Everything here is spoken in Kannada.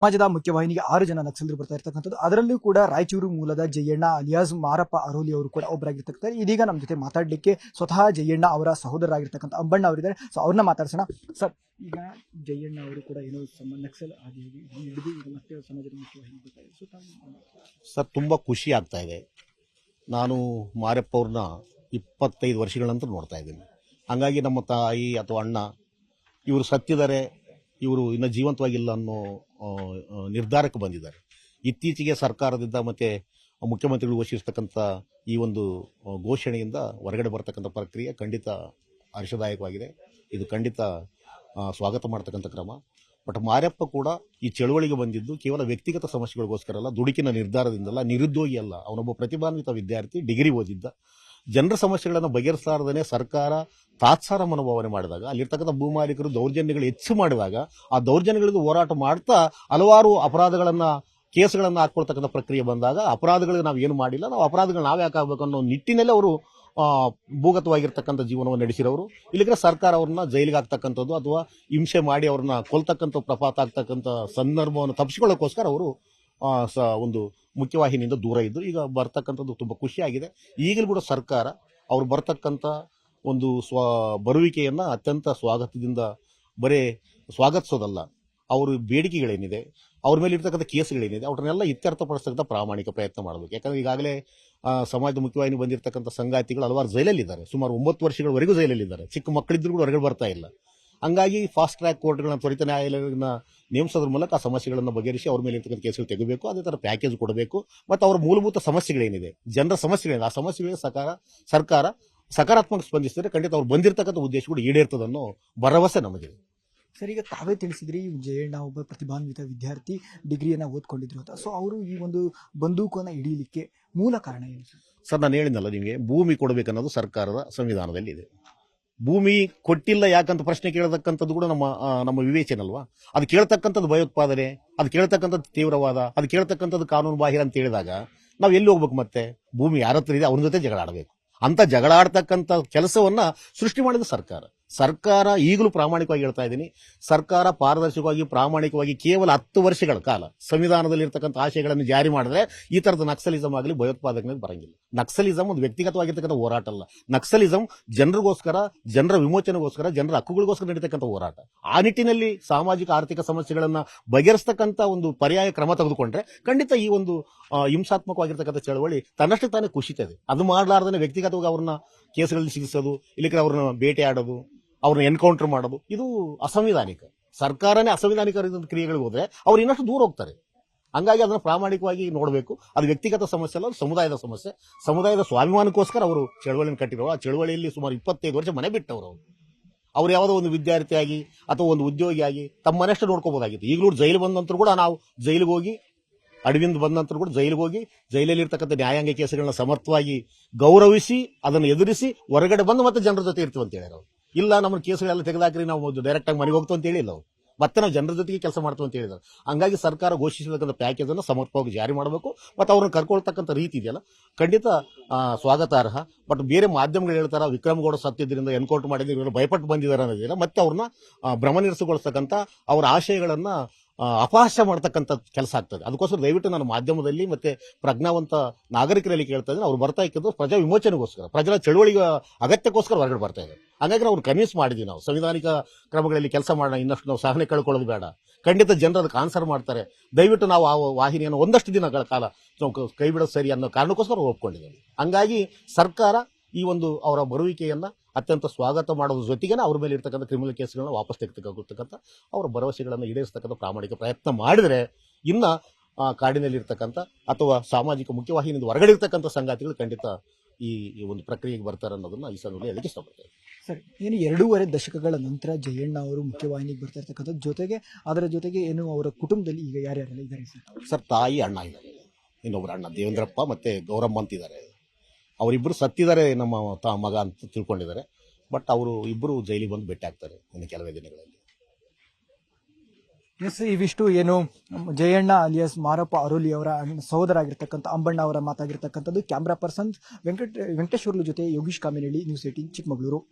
ಸಮಾಜದ ಮುಖ್ಯವಾಹಿನಿಗೆ 6 ಜನ ನಕ್ಸಲರು ಬರ್ತಾ ಇರ್ತಕ್ಕಂಥದ್ದು. ಅದರಲ್ಲೂ ಕೂಡ ರಾಯಚೂರು ಮೂಲದ ಜಯಣ್ಣ ಅಲಿಯಾಸ್ ಮಾರಪ್ಪ ಅರೋಲಿ ಅವರು ಕೂಡ ಒಬ್ಬರಾಗಿರ್ತಕ್ಕಂಥ. ಇದೀಗ ನಮ್ಮ ಜೊತೆ ಮಾತಾಡಲಿಕ್ಕೆ ಸ್ವತಃ ಜಯಣ್ಣ ಅವರ ಸಹೋದರರಾಗಿರ್ತಕ್ಕಂಥ ಅಂಬಣ್ಣ ಅವರಿದ್ದಾರೆ. ಸೊ ಅವ್ರನ್ನ ಮಾತಾಡ್ಸೋಣ. ಸರ್, ಈಗ ಜಯಣ್ಣ ಅವರು ಕೂಡ ಏನೋ ನಕ್ಸಲ್ ಆಗಿ ಹಿಡಿದು ಈಗ ಮತ್ತೆ ಸಮಾಜದ ಮುಖ್ಯವಾಹಿನಿ ಬರ್ತಾ ಇದೆ. ಸರ್, ತುಂಬ ಖುಷಿ ಆಗ್ತಾ ಇದೆ. ನಾನು ಮಾರಪ್ಪ ಅವ್ರನ್ನ 25 ವರ್ಷಗಳ ನಂತರ ನೋಡ್ತಾ ಇದ್ದೀನಿ. ಹಂಗಾಗಿ ನಮ್ಮ ತಾಯಿ ಅಥವಾ ಅಣ್ಣ ಇವರು ಸತ್ತಿದ್ದಾರೆ, ಇವರು ಇನ್ನು ಜೀವಂತವಾಗಿಲ್ಲ ಅನ್ನೋ ನಿರ್ಧಾರಕ್ಕೆ ಬಂದಿದ್ದಾರೆ. ಇತ್ತೀಚೆಗೆ ಸರ್ಕಾರದಿಂದ ಮತ್ತೆ ಮುಖ್ಯಮಂತ್ರಿಗಳು ಘೋಷಿಸ್ತಕ್ಕಂಥ ಈ ಒಂದು ಘೋಷಣೆಯಿಂದ ಹೊರಗಡೆ ಬರ್ತಕ್ಕಂಥ ಪ್ರಕ್ರಿಯೆ ಖಂಡಿತ ಹರ್ಷದಾಯಕವಾಗಿದೆ. ಇದು ಖಂಡಿತ ಸ್ವಾಗತ ಮಾಡ್ತಕ್ಕಂಥ ಕ್ರಮ. ಬಟ್ ಮಾರಪ್ಪ ಕೂಡ ಈ ಚಳವಳಿಗೆ ಬಂದಿದ್ದು ಕೇವಲ ವ್ಯಕ್ತಿಗತ ಸಮಸ್ಯೆಗಳಿಗೋಸ್ಕರ ಅಲ್ಲ, ದುಡುಕಿನ ನಿರ್ಧಾರದಿಂದಲ್ಲ, ನಿರುದ್ಯೋಗಿ ಅಲ್ಲ, ಅವನೊಬ್ಬ ಪ್ರತಿಭಾನ್ವಿತ ವಿದ್ಯಾರ್ಥಿ, ಡಿಗ್ರಿ ಓದಿದ್ದ. ಜನರ ಸಮಸ್ಯೆಗಳನ್ನು ಬಗೆಹರಿಸಲಾರದೇ ಸರ್ಕಾರ ತಾತ್ಸಾರ ಮನೋಭಾವನೆ ಮಾಡಿದಾಗ, ಅಲ್ಲಿರ್ತಕ್ಕಂಥ ಭೂಮಾಲೀಕರು ದೌರ್ಜನ್ಯಗಳು ಹೆಚ್ಚು ಮಾಡಿದಾಗ, ಆ ದೌರ್ಜನ್ಯಗಳಿಗೆ ಹೋರಾಟ ಮಾಡ್ತಾ ಹಲವಾರು ಕೇಸುಗಳನ್ನು ಹಾಕೊಳ್ತಕ್ಕಂಥ ಪ್ರಕ್ರಿಯೆ ಬಂದಾಗ, ಅಪರಾಧಗಳಿಗೆ ನಾವು ಏನು ಮಾಡಿಲ್ಲ, ನಾವು ಅಪರಾಧಗಳು ನಾವೇ ಹಾಕಬೇಕು ಅನ್ನೋ ನಿಟ್ಟಿನಲ್ಲಿ ಅವರು ಭೂಗತವಾಗಿರ್ತಕ್ಕಂಥ ಜೀವನವನ್ನು ನಡೆಸಿರೋರು. ಇಲ್ಲಿಗೆ ಸರ್ಕಾರ ಅವ್ರನ್ನ ಜೈಲಿಗೆ ಹಾಕ್ತಕ್ಕಂಥದ್ದು ಅಥವಾ ಹಿಂಸೆ ಮಾಡಿ ಅವ್ರನ್ನ ಕೊಲ್ತಕ್ಕಂಥ ಪ್ರಪಾತ ಆಗ್ತಕ್ಕಂಥ ಸಂದರ್ಭವನ್ನು ತಪ್ಪಿಸಿಕೊಳ್ಳೋಕ್ಕೋಸ್ಕರ ಅವರು ಒಂದು ಮುಖ್ಯವಾಹಿನಿಯಿಂದ ದೂರ ಇದ್ದು ಈಗ ಬರ್ತಕ್ಕಂಥದ್ದು ತುಂಬ ಖುಷಿಯಾಗಿದೆ. ಈಗಲೂ ಕೂಡ ಸರ್ಕಾರ ಅವ್ರು ಬರ್ತಕ್ಕಂಥ ಒಂದು ಬರುವಿಕೆಯನ್ನು ಅತ್ಯಂತ ಸ್ವಾಗತದಿಂದ ಬರೇ ಸ್ವಾಗತಿಸೋದಲ್ಲ, ಅವರು ಬೇಡಿಕೆಗಳೇನಿದೆ, ಅವ್ರ ಮೇಲೆ ಇರ್ತಕ್ಕಂಥ ಕೇಸುಗಳೇನಿದೆ ಅವ್ರನ್ನೆಲ್ಲ ಇತ್ಯರ್ಥಪಡಿಸ್ತಕ್ಕಂಥ ಪ್ರಾಮಾಣಿಕ ಪ್ರಯತ್ನ ಮಾಡಬೇಕು. ಯಾಕಂದ್ರೆ ಈಗಾಗಲೇ ಸಮಾಜದ ಮುಖ್ಯವಾಹಿನಿ ಬಂದಿರತಕ್ಕಂಥ ಸಂಗಾತಿಗಳು ಹಲವಾರು ಜೈಲಲ್ಲಿದ್ದಾರೆ, ಸುಮಾರು 9 ವರ್ಷಗಳವರೆಗೂ ಜೈಲಲ್ಲಿದ್ದಾರೆ. ಚಿಕ್ಕ ಮಕ್ಕಳಿದ್ರು ಕೂಡ ಹೊರಗಡೆ ಬರ್ತಾ ಇಲ್ಲ. ಹಂಗಾಗಿ ಫಾಸ್ಟ್ ಟ್ರ್ಯಾಕ್ ಕೋರ್ಟ್ಗಳನ್ನ, ತ್ವರಿತ ನ್ಯಾಯಾಲಯಗಳನ್ನ ನೇಮಿಸೋದ್ರ ಮೂಲಕ ಆ ಸಮಸ್ಯೆಗಳನ್ನು ಬಗೆಹರಿಸಿ ಅವ್ರ ಮೇಲೆ ಇರ್ತಕ್ಕಂಥ ಕೇಸುಗಳು ತೆಗಬೇಕು. ಅದೇ ಥರ ಪ್ಯಾಕೇಜ್ ಕೊಡಬೇಕು. ಮತ್ತು ಅವರ ಮೂಲಭೂತ ಸಮಸ್ಯೆಗಳೇನಿದೆ, ಜನರ ಸಮಸ್ಯೆಗಳೇನಿದೆ, ಆ ಸಮಸ್ಯೆಗಳಿಗೆ ಸರ್ಕಾರ ಸಕಾರಾತ್ಮಕ ಸ್ಪಂದಿಸಿದರೆ ಖಂಡಿತ ಅವ್ರು ಬಂದಿರತಕ್ಕಂಥ ಉದ್ದೇಶ ಕೂಡ ಈಡೇರ್ತದೆ ಅನ್ನೋ ಭರವಸೆ ನಮಗಿದೆ. ಸರ್, ಈಗ ತಾವೇ ತಿಳಿಸಿದ್ರಿ ಜಯಣ್ಣ ಒಬ್ಬ ಪ್ರತಿಭಾನ್ವಿತ ವಿದ್ಯಾರ್ಥಿ, ಡಿಗ್ರಿಯನ್ನು ಓದ್ಕೊಂಡಿದ್ರು ಅಂತ. ಸೊ ಅವರು ಈ ಒಂದು ಬಂದೂಕನ್ನು ಹಿಡಿಯಲಿಕ್ಕೆ ಮೂಲ ಕಾರಣ ಏನು ಸರ್? ನಾನು ಹೇಳಿದ್ನಲ್ಲ ನಿಮಗೆ, ಭೂಮಿ ಕೊಡಬೇಕನ್ನೋದು ಸರ್ಕಾರದ ಸಂವಿಧಾನದಲ್ಲಿ ಇದೆ. ಭೂಮಿ ಕೊಟ್ಟಿಲ್ಲ ಯಾಕಂತ ಪ್ರಶ್ನೆ ಕೇಳತಕ್ಕಂಥದ್ದು ಕೂಡ ನಮ್ಮ ವಿವೇಚನೆ ಅಲ್ವಾ? ಅದು ಕೇಳ್ತಕ್ಕಂಥದ್ದು ಭಯೋತ್ಪಾದನೆ, ಅದು ಕೇಳ್ತಕ್ಕಂಥದ್ದು ತೀವ್ರವಾದ, ಅದು ಕೇಳ್ತಕ್ಕಂಥದ್ದು ಕಾನೂನು ಬಾಹಿರ ಅಂತ ಹೇಳಿದಾಗ ನಾವು ಎಲ್ಲಿ ಹೋಗ್ಬೇಕು? ಮತ್ತೆ ಭೂಮಿ ಯಾರ ಹತ್ರ ಇದೆ ಅವ್ರ ಜೊತೆ ಜಗಳ ಆಡಬೇಕು. ಅಂತ ಜಗಳ ಆಡ್ತಕ್ಕಂಥ ಕೆಲಸವನ್ನ ಸೃಷ್ಟಿ ಮಾಡಿದ ಸರ್ಕಾರ ಈಗಲೂ ಪ್ರಾಮಾಣಿಕವಾಗಿ ಹೇಳ್ತಾ ಇದ್ದೀನಿ, ಸರ್ಕಾರ ಪಾರದರ್ಶಕವಾಗಿ ಪ್ರಾಮಾಣಿಕವಾಗಿ ಕೇವಲ 10 ವರ್ಷಗಳ ಕಾಲ ಸಂವಿಧಾನದಲ್ಲಿ ಇರ್ತಕ್ಕಂಥ ಆಶಯಗಳನ್ನು ಜಾರಿ ಮಾಡಿದ್ರೆ ಈ ತರದ ನಕ್ಸಲಿಸಂ ಆಗಲಿ ಭಯೋತ್ಪಾದನೆ ಬರಂಗಿಲ್ಲ. ನಕ್ಸಲಿಸಂ ಒಂದು ವ್ಯಕ್ತಿಗತವಾಗಿರ್ತಕ್ಕಂಥ ಹೋರಾಟ ಅಲ್ಲ. ನಕ್ಸಲಿಸಂ ಜನರಿಗೋಸ್ಕರ, ಜನರ ವಿಮೋಚನೆಗೋಸ್ಕರ, ಜನರ ಹಕ್ಕುಗಳಿಗೋಸ್ಕರ ನಡೀತಕ್ಕಂಥ ಹೋರಾಟ. ಆ ನಿಟ್ಟಿನಲ್ಲಿ ಸಾಮಾಜಿಕ ಆರ್ಥಿಕ ಸಮಸ್ಯೆಗಳನ್ನ ಬಗೆಹರಿಸ್ತಕ್ಕಂಥ ಒಂದು ಪರ್ಯಾಯ ಕ್ರಮ ತೆಗೆದುಕೊಂಡ್ರೆ ಖಂಡಿತ ಈ ಒಂದು ಹಿಂಸಾತ್ಮಕವಾಗಿರ್ತಕ್ಕಂಥ ಚಳವಳಿ ತನ್ನಷ್ಟೇ ತಾನೇ ಕುಸಿತದೆ. ಅದು ಮಾಡಲಾರ್ದೇ ವ್ಯಕ್ತಿಗತವಾಗಿ ಅವ್ರನ್ನ ಕೇಸುಗಳಲ್ಲಿ ಸಿಗಿಸೋದು, ಇಲ್ಲಿಗೆ ಅವ್ರನ್ನ ಬೇಟೆ ಆಡೋದು, ಅವ್ರನ್ನ ಎನ್ಕೌಂಟರ್ ಮಾಡೋದು, ಇದು ಅಸಂವಿಧಾನಿಕ. ಸರ್ಕಾರನೇ ಅಸಂವಿಧಾನಿಕ ಕ್ರಿಯೆಗಳಿಗೆ ಹೋದ್ರೆ ಅವ್ರು ಇನ್ನಷ್ಟು ದೂರ ಹೋಗ್ತಾರೆ. ಹಂಗಾಗಿ ಅದನ್ನ ಪ್ರಾಮಾಣಿಕವಾಗಿ ನೋಡಬೇಕು. ಅದು ವ್ಯಕ್ತಿಗತ ಸಮಸ್ಯೆ ಅಲ್ಲ, ಸಮುದಾಯದ ಸಮಸ್ಯೆ. ಸಮುದಾಯದ ಸ್ವಾಭಿಮಾನಕ್ಕೋಸ್ಕರ ಅವರು ಚಳವಳಿಯನ್ನು ಕಟ್ಟಿರೋ. ಆ ಚಳವಳಿಯಲ್ಲಿ ಸುಮಾರು 25 ವರ್ಷ ಮನೆ ಬಿಟ್ಟವರು. ಅವ್ರು ಯಾವುದೋ ಒಂದು ವಿದ್ಯಾರ್ಥಿಯಾಗಿ ಅಥವಾ ಒಂದು ಉದ್ಯೋಗಿಯಾಗಿ ತಮ್ಮ ಮನೆಯಷ್ಟು ನೋಡ್ಕೋಬಹುದಾಗಿತ್ತು. ಈಗಲೂ ಜೈಲು ಬಂದ ನಂತರ ಕೂಡ ನಾವು ಜೈಲಿಗೆ ಹೋಗಿ, ಅಡವಿಂದ ಬಂದ ನಂತರ ಕೂಡ ಜೈಲಿಗೆ ಹೋಗಿ, ಜೈಲಲ್ಲಿ ಇರ್ತಕ್ಕಂಥ ನ್ಯಾಯಾಂಗ ಕೇಸುಗಳನ್ನ ಸಮರ್ಥವಾಗಿ ಗೌರವಿಸಿ ಅದನ್ನು ಎದುರಿಸಿ ಹೊರಗಡೆ ಬಂದು ಮತ್ತೆ ಜನರ ಜೊತೆ ಇರ್ತೀವಿ ಅಂತ ಹೇಳಿದ್ರು. ಇಲ್ಲ, ನಮ್ಮ ಕೇಸುಗಳೆಲ್ಲ ತೆಗೆದಾಕ್ರಿ, ನಾವು ಡೈರೆಕ್ಟ್ ಆಗಿ ಮನೆಗೆ ಹೋಗ್ತು ಅಂತ ಹೇಳಿಲ್ಲ. ಮತ್ತೆ ನಾವು ಜನರ ಜೊತೆಗೆ ಕೆಲಸ ಮಾಡ್ತೀವಿ ಅಂತ ಹೇಳಿದ್ರು. ಹಂಗಾಗಿ ಸರ್ಕಾರ ಘೋಷಿಸಿರ್ತಕ್ಕಂಥ ಪ್ಯಾಕೇಜ್ ಅನ್ನು ಸಮರ್ಪಕವಾಗಿ ಜಾರಿ ಮಾಡಬೇಕು. ಮತ್ತು ಅವ್ರನ್ನ ಕರ್ಕೊಳ್ತಕ್ಕಂಥ ರೀತಿ ಇದೆಯಲ್ಲ, ಖಂಡಿತ ಸ್ವಾಗತಾರ್ಹ. ಬಟ್ ಬೇರೆ ಮಾಧ್ಯಮಗಳು ಹೇಳ್ತಾರ ವಿಕ್ರಮಗೌಡ ಸತ್ತಿದ್ರಿಂದ ಎನ್ಕೌಂಟರ್ ಮಾಡಿದ್ರೆ ಇವರು ಭಯಪಟ್ಟು ಬಂದಿದ್ದಾರೆ ಅನ್ನೋದಿಲ್ಲ. ಮತ್ತೆ ಅವ್ರನ್ನ ಭ್ರಮನಿರಸಗೊಳಿಸ್ತಕ್ಕಂಥ ಅವರ ಆಶಯಗಳನ್ನ ಅಪಹಾಸ್ಯ ಮಾಡ್ತಕ್ಕಂಥ ಕೆಲಸ ಆಗ್ತದೆ. ಅದಕ್ಕೋಸ್ಕರ ದಯವಿಟ್ಟು ನಾನು ಮಾಧ್ಯಮದಲ್ಲಿ ಮತ್ತೆ ಪ್ರಜ್ಞಾವಂತ ನಾಗರಿಕರಲ್ಲಿ ಕೇಳ್ತಾ ಇದ್ದೀನಿ, ಅವ್ರು ಬರ್ತಾ ಇಕ್ಕಿದ್ದು ಪ್ರಜಾ ವಿಮೋಚನೆಗೋಸ್ಕರ, ಪ್ರಜರ ಚಳುವಳಿಗೆ ಅಗತ್ಯಕ್ಕೋಸ್ಕರ ಹೊರಗಡೆ ಬರ್ತಾ ಇದೆ. ಹಾಗಾಗಿ ಅವ್ರು ಕನ್ವಿನ್ಸ್ ಮಾಡಿದ್ವಿ, ನಾವು ಸಂವಿಧಾನಿಕ ಕ್ರಮಗಳಲ್ಲಿ ಕೆಲಸ ಮಾಡೋಣ, ಇನ್ನಷ್ಟು ನಾವು ಸಹನೆ ಕಳ್ಕೊಳ್ಳೋದು ಬೇಡ. ಖಂಡಿತ ಜನರು ಅದಕ್ಕೆ ಆನ್ಸರ್ ಮಾಡ್ತಾರೆ. ದಯವಿಟ್ಟು ನಾವು ಆ ವಾಹಿನಿಯನ್ನು ಒಂದಷ್ಟು ದಿನಗಳ ಕಾಲ ಕೈ ಬಿಡೋದು ಸರಿ ಅನ್ನೋ ಕಾರಣಕ್ಕೋಸ್ಕರ ಒಪ್ಕೊಂಡಿದ್ದೇವೆ. ಹಂಗಾಗಿ ಸರ್ಕಾರ ಈ ಒಂದು ಅವರ ಬರುವಿಕೆಯನ್ನ ಅತ್ಯಂತ ಸ್ವಾಗತ ಮಾಡೋದ್ರ ಜೊತೆಗೆ ಅವ್ರ ಮೇಲೆ ಇರ್ತಕ್ಕಂಥ ಕ್ರಿಮಿನಲ್ ಕೇಸ್ಗಳನ್ನ ವಾಪಸ್ ತೆಗೆದುಕೊಳ್ಳತಕ್ಕಂಥ ಅವರ ಭರವಸೆಗಳನ್ನು ಈಡೇರಿಸತಕ್ಕಂಥ ಪ್ರಾಮಾಣಿಕ ಪ್ರಯತ್ನ ಮಾಡಿದರೆ ಇನ್ನ ಕಾಡಿನಲ್ಲಿರ್ತಕ್ಕಂಥ ಅಥವಾ ಸಾಮಾಜಿಕ ಮುಖ್ಯವಾಹಿನಿಯಿಂದ ಹೊರಗಡೆ ಇರ್ತಕ್ಕಂಥ ಸಂಗಾತಿಗಳು ಖಂಡಿತ ಈ ಒಂದು ಪ್ರಕ್ರಿಯೆಗೆ ಬರ್ತಾರೆ ಅನ್ನೋದನ್ನ ಈ ಸಂದರ್ಭದಲ್ಲಿ ಹೇಳಲಿಕ್ಕೆ ಇಷ್ಟಪಡ್ತೇವೆ. ಸರ್, ಏನು 2.5 ದಶಕಗಳ ನಂತರ ಜಯಣ್ಣ ಅವರು ಮುಖ್ಯವಾಹಿನಿಗೆ ಬರ್ತಾ ಇರ್ತಕ್ಕಂಥ ಜೊತೆಗೆ ಅದರ ಜೊತೆಗೆ ಏನು ಅವರ ಕುಟುಂಬದಲ್ಲಿ ಈಗ ಯಾರ್ಯಾರೆಲ್ಲ ಇದ್ದಾರೆ ಸರ್? ತಾಯಿ, ಅಣ್ಣ ಇದ್ದಾರೆ, ಇನ್ನೊಬ್ಬರು ಅಣ್ಣ ದೇವೇಂದ್ರಪ್ಪ ಮತ್ತೆ ಗೌರಮ್ಮ ಅಂತಿದ್ದಾರೆ. ಅವರಿಬ್ಬರು ಸತ್ತಿದ್ದಾರೆ, ನಮ್ಮ ಮಗ ಅಂತ ತಿಳ್ಕೊಂಡಿದ್ದಾರೆ. ಬಟ್ ಅವರು ಇಬ್ಬರು ಜೈಲಿಗೆ ಬಂದು ಭೇಟಿ ಆಗ್ತಾರೆ ಇನ್ನು ಕೆಲವೇ ದಿನಗಳಲ್ಲಿ. ಎಸ್, ಇವಿಷ್ಟು ಏನು ಜಯಣ್ಣ ಅಲಿಯಾಸ್ ಮಾರಪ್ಪ ಅರೋಲಿ ಅವರ ಸಹೋದರ ಆಗಿರ್ತಕ್ಕಂಥ ಅಂಬಣ್ಣ ಅವರ ಮಾತಾಗಿರ್ತಕ್ಕಂಥದ್ದು. ಕ್ಯಾಮ್ರಾ ಪರ್ಸನ್ ವೆಂಕಟೇಶ್ವರ್ಲು ಜೊತೆ ಯೋಗೀಶ್ ಕಾಮಿನಹಳ್ಳಿ, ನ್ಯೂಸ್ 18 ಚಿಕ್ಕಮಗಳೂರು.